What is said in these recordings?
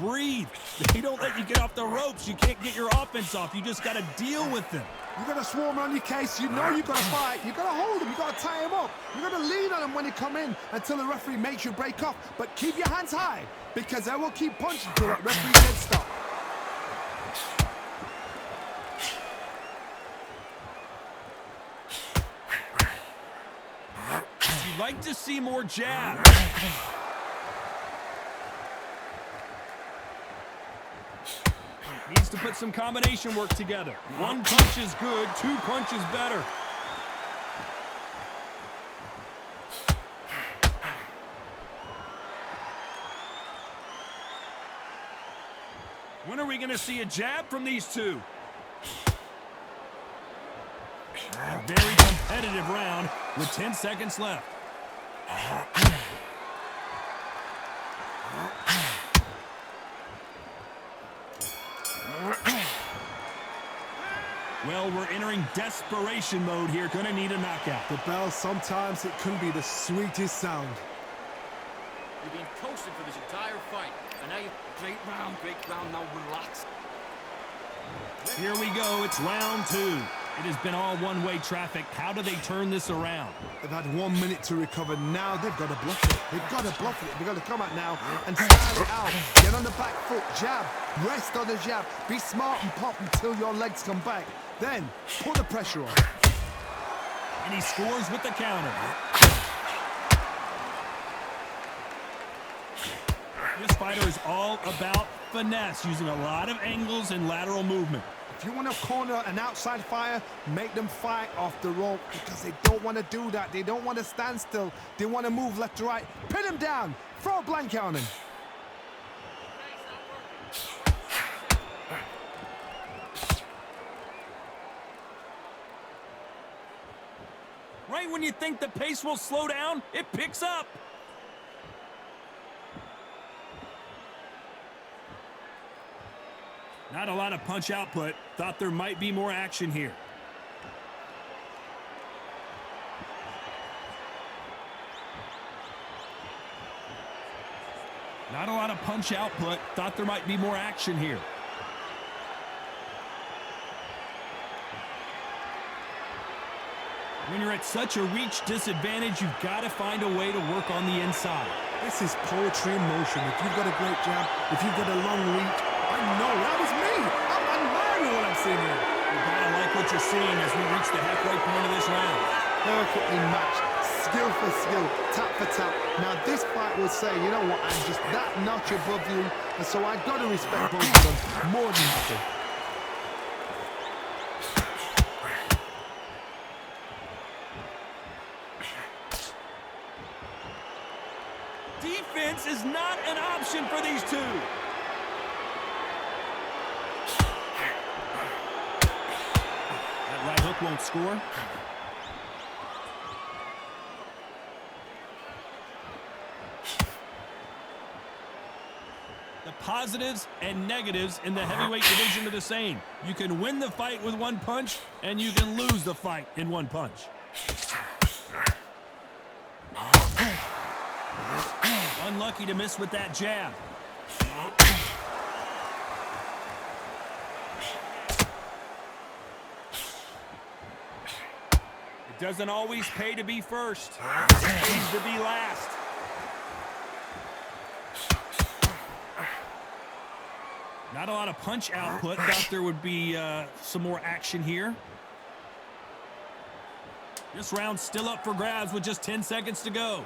breathe. They don't let you get off the ropes. You can't get your offense off. You just got to deal with them. You got to swarm on your case. You know you got to fight. You got to hold them. You got to tie them up. You got to lean on them when you come in until the referee makes you break off. But keep your hands high because they will keep punching till that referee says stop. You'd like to see more jabs. Needs to put some combination work together. One punch is good, two punches better. When are we going to see a jab from these two? A very competitive round with 10 seconds left. Well, we're entering desperation mode here. Gonna need a knockout. The bell, sometimes it can be the sweetest sound. You've been toasted for this entire fight. And now you great round, now relax. Here we go, it's round two. It has been all one-way traffic. How do they turn this around? They've had 1 minute to recover. Now they've got to bluff it. They've got to bluff it. They've got to come out now and style it out. Get on the back foot, jab, rest on the jab. Be smart and pop until your legs come back. Then put the pressure on. And he scores with the counter. This fighter is all about finesse, using a lot of angles and lateral movement. If you want to corner an outside fire, make them fight off the rope because they don't want to do that. They don't want to stand still. They want to move left to right. Pin him down. Throw a blanket on him. Right when you think the pace will slow down, it picks up. Not a lot of punch output. Thought there might be more action here. Not a lot of punch output. Thought there might be more action here. When you're at such a reach disadvantage, you've got to find a way to work on the inside. This is poetry in motion. If you've got a great jab, if you've got a long reach, I know that was me. I'm admiring what I'm seeing here. You gotta like what you're seeing as we reach the halfway point of this round. Perfectly matched, skill for skill, tap for tap. Now this fight will say, you know what, I'm just that notch above you, and so I gotta respect both of them more than nothing. Defense is not an option for these two. That right hook won't score. The positives and negatives in the heavyweight division are the same. You can win the fight with one punch, and you can lose the fight in one punch. Unlucky to miss with that jab. It doesn't always pay to be first. It pays to be last. Not a lot of punch output. Thought there would be some more action here. This round's still up for grabs with just 10 seconds to go.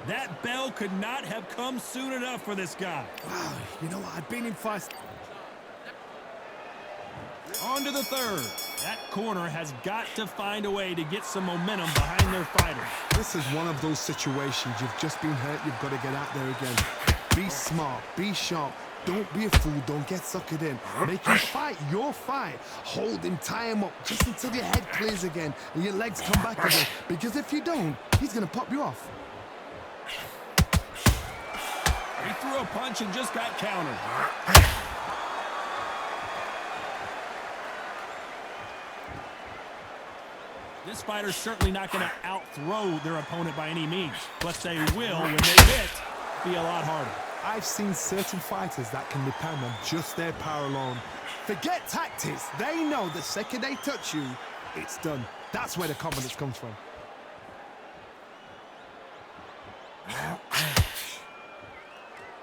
That bell could not have come soon enough for this guy. Wow, you know what? I've been in fights. On to the third. That corner has got to find a way to get some momentum behind their fighter. This is one of those situations. You've just been hurt. You've got to get out there again. Be smart. Be sharp. Don't be a fool. Don't get suckered in. Make him fight your fight. Hold him, tie him up just until your head clears again and your legs come back again. Because if you don't, he's going to pop you off. He threw a punch and just got countered. This fighter's certainly not going to out-throw their opponent by any means, but they will, when they hit, be a lot harder. I've seen certain fighters that can depend on just their power alone. Forget tactics. They know the second they touch you, it's done. That's where the confidence comes from.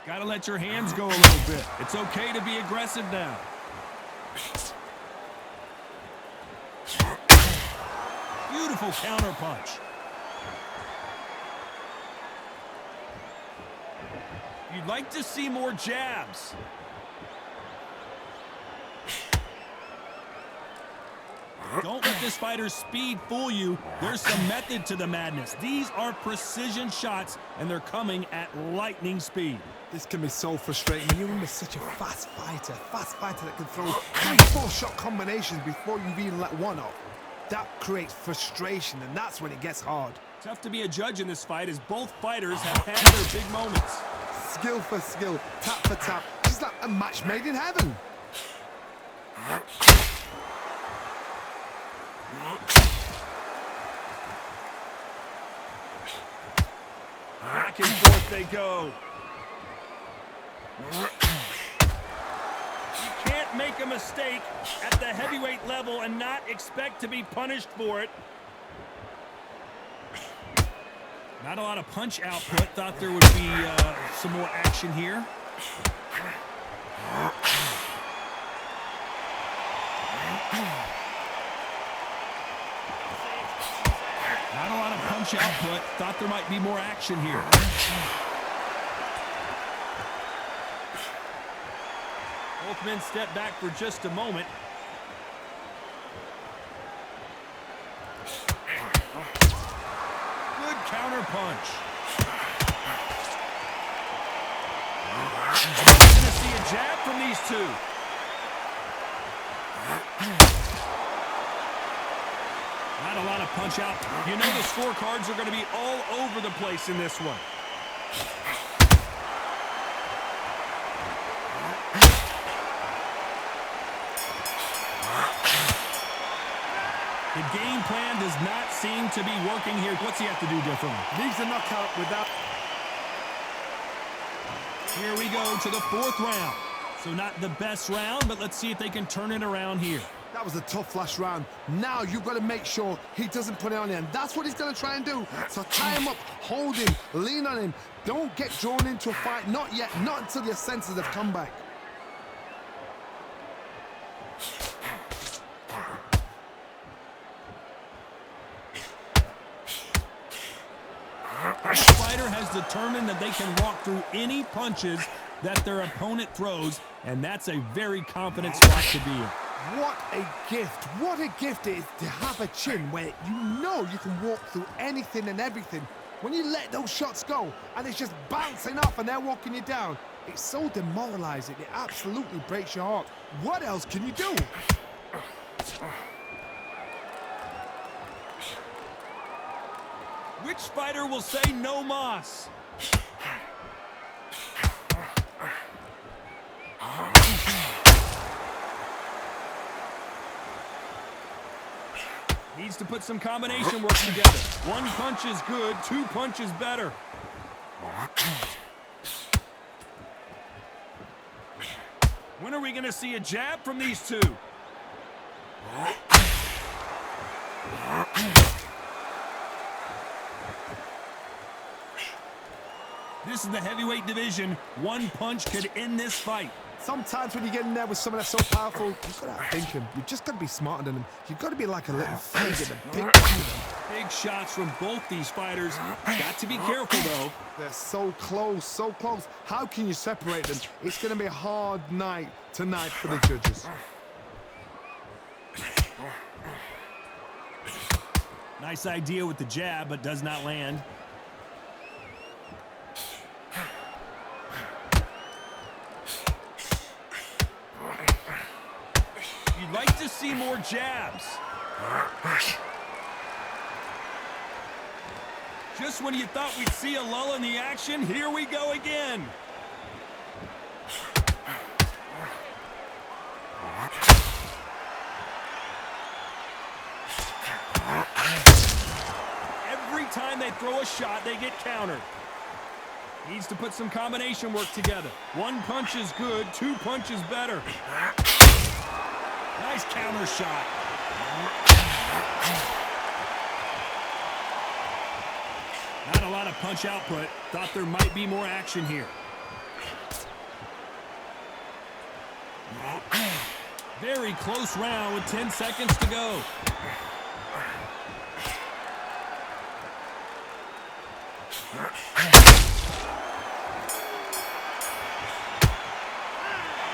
Gotta let your hands go a little bit. It's okay to be aggressive now. Beautiful counter punch. You'd like to see more jabs. Don't let this fighter's speed fool you. There's some method to the madness. These are precision shots, and they're coming at lightning speed. This can be so frustrating when you're such a fast fighter that can throw 3-4 shot combinations before you've even let one off. That creates frustration, and that's when it gets hard. Tough to be a judge in this fight, as both fighters have had their big moments. Skill for skill, tap for tap, just like a match made in heaven. Back and forth they go. You can't make a mistake at the heavyweight level and not expect to be punished for it. Not a lot of punch output. Thought there would be some more action here. Not a lot of punch output. Thought there might be more action here. Both men step back for just a moment. Good counter punch. We're going to see a jab from these two. Not a lot of punch out. You know the scorecards are going to be all over the place in this one. The game plan does not seem to be working here. What's he have to do differently? Leaves a knockout without... Here we go to the 4th round. So not the best round, but let's see if they can turn it around here. That was a tough last round. Now you've got to make sure he doesn't put it on him. That's what he's going to try and do. So tie him up, hold him, lean on him. Don't get drawn into a fight. Not yet. Not until your senses have come back. This fighter has determined that they can walk through any punches that their opponent throws, and that's a very confident spot to be in. What a gift. What a gift it is to have a chin where you know you can walk through anything and everything. When you let those shots go and it's just bouncing off and they're walking you down, it's so demoralizing. It absolutely breaks your heart. What else can you do? Which fighter will say no mas? Needs to put some combination work together. One punch is good, 2 punches better. When are we going to see a jab from these two? This is the heavyweight division. One punch could end this fight. Sometimes when you get in there with someone that's so powerful, you've got to outthink him. You've just got to be smarter than him. You've got to be like a little faggot. Big shots from both these fighters. Got to be careful, though. They're so close, so close. How can you separate them? It's going to be a hard night tonight for the judges. Nice idea with the jab, but does not land. You'd like to see more jabs. Just when you thought we'd see a lull in the action, here we go again. time they throw a shot, they get countered. Needs to put some combination work together. One punch is good, two punches better. Nice counter shot. Not a lot of punch output. Thought there might be more action here. Very close round with 10 seconds to go.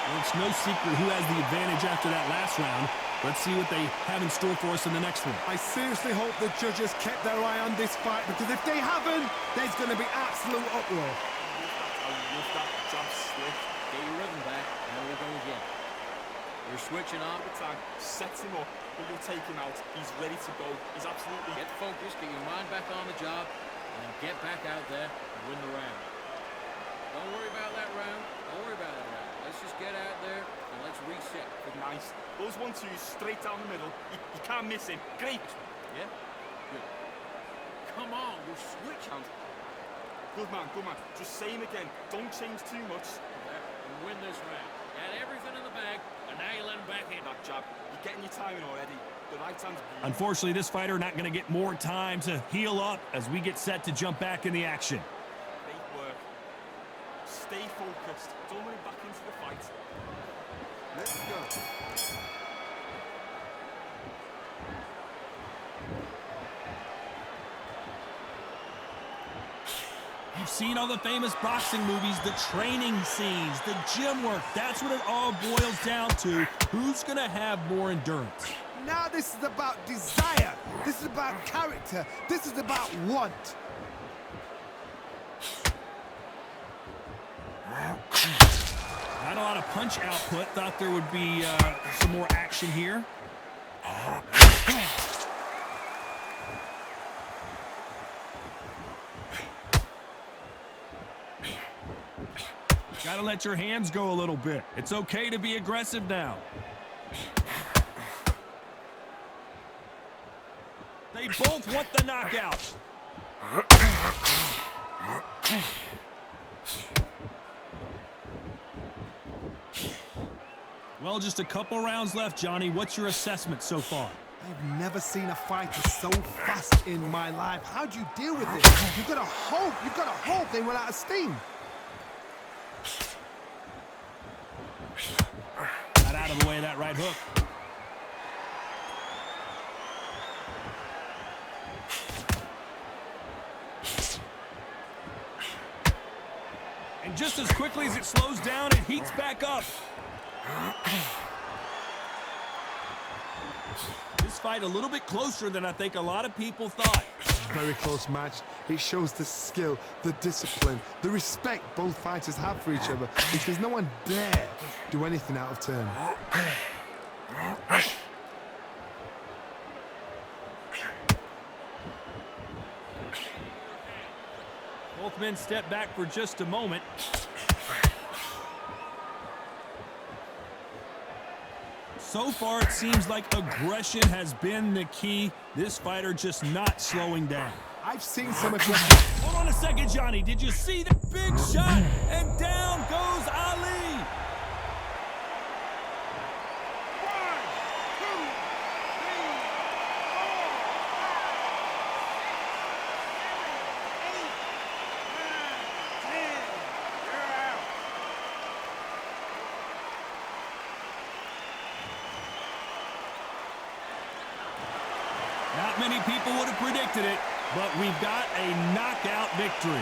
Well, it's no secret who has the advantage after that last round. Let's see what they have in store for us in the next one. I seriously hope the judges kept their eye on this fight, because if they haven't, there's going to be absolute uproar. That jump slick. Get your rhythm back, and then we'll go again. You're switching on. Time. Set him up, but you'll take him out. He's ready to go. He's absolutely... Get focused, get your mind back on the job, and then get back out there and win the round. Don't worry about that round. Don't worry about that round. Let's just get out there and let's reset. Nice. Those 1-2s straight down the middle. You can't miss him. Great. Yeah? Good. Come on, you're switching. Good man, good man. Just say him again. Don't change too much. And win this round. Got everything in the bag, and now you let him back in. That jab. You're getting your timing already. The right hand's beautiful. Unfortunately, this fighter not going to get more time to heal up as we get set to jump back in the action. Great work. Stay focused. Don't run back into the fight. Let's go. You've seen all the famous boxing movies, the training scenes, the gym work. That's what it all boils down to. Who's going to have more endurance? Now this is about desire. This is about character. This is about want. Not a lot of punch output. Thought there would be some more action here. Gotta let your hands go a little bit. It's okay to be aggressive now. They both want the knockout. Well, just a couple rounds left, Johnny. What's your assessment so far? I've never seen a fighter so fast in my life. How do you deal with it? You've got to hope they run out of steam. Got out of the way of that right hook. And just as quickly as it slows down, it heats back up. This fight a little bit closer than I think a lot of people thought. Very close match. It shows the skill, the discipline, the respect both fighters have for each other, because no one dare do anything out of turn. Both men step back for just a moment. So far, it seems like aggression has been the key. This fighter just not slowing down. I've seen some aggression. Hold on a second, Johnny. Did you see the big shot? And down goes Ali. Not many people would have predicted it, but we've got a knockout victory.